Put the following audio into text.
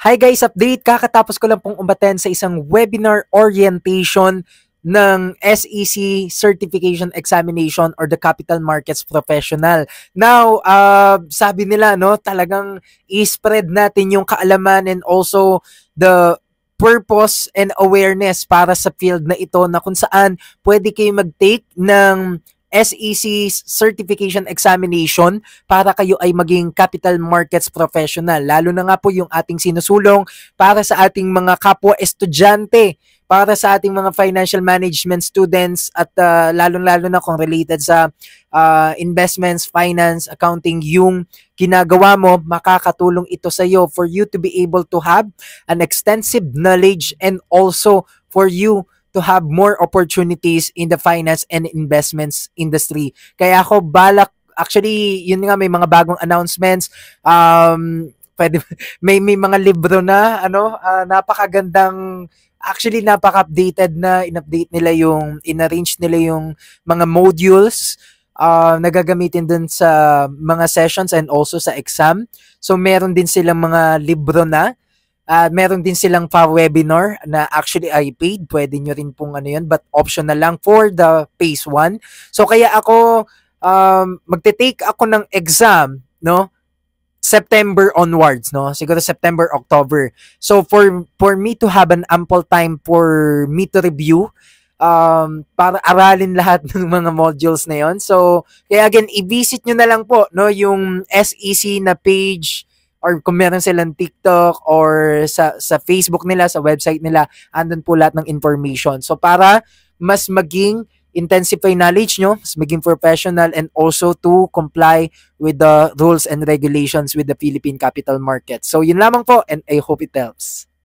Hi guys, update. Kakatapos ko lang pong umattend sa isang webinar orientation ng SEC Certification Examination or the Capital Markets Professional. Now, sabi nila, no, talagang i-spread natin yung kaalaman and also the purpose and awareness para sa field na ito na kung saan pwede kayo mag-take ng SEC Certification Examination para kayo ay maging capital markets professional. Lalo na nga po yung ating sinusulong para sa ating mga kapwa estudyante, para sa ating mga financial management students at lalong-lalo na kung related sa investments, finance, accounting, yung ginagawa mo, makakatulong ito sa iyo for you to be able to have an extensive knowledge and also for you to have more opportunities in the finance and investments industry. Kaya ako balak, actually, yun nga, may mga bagong announcements. Pwede, may mga libro na, napakagandang, actually, napaka-updated na, in-update nila in-arrange nila yung mga modules na gagamitin dun sa mga sessions and also sa exam. So, meron din silang mga libro na. Meron din silang webinar na actually ay paid. Pwede nyo rin pong yun, but optional lang for the phase 1. So kaya ako, magte-take ako ng exam, no? September onwards, no? Siguro September, October. So for me to have an ample time for me to review, para aralin lahat ng mga modules na yon. So, kaya again, i-visit nyo na lang po, no, yung SEC na page, or kung meron silang TikTok or sa Facebook nila, sa website nila, andun po lahat ng information. So para mas maging intensify knowledge nyo, mas maging professional, and also to comply with the rules and regulations with the Philippine capital market. So yun lamang po, and I hope it helps.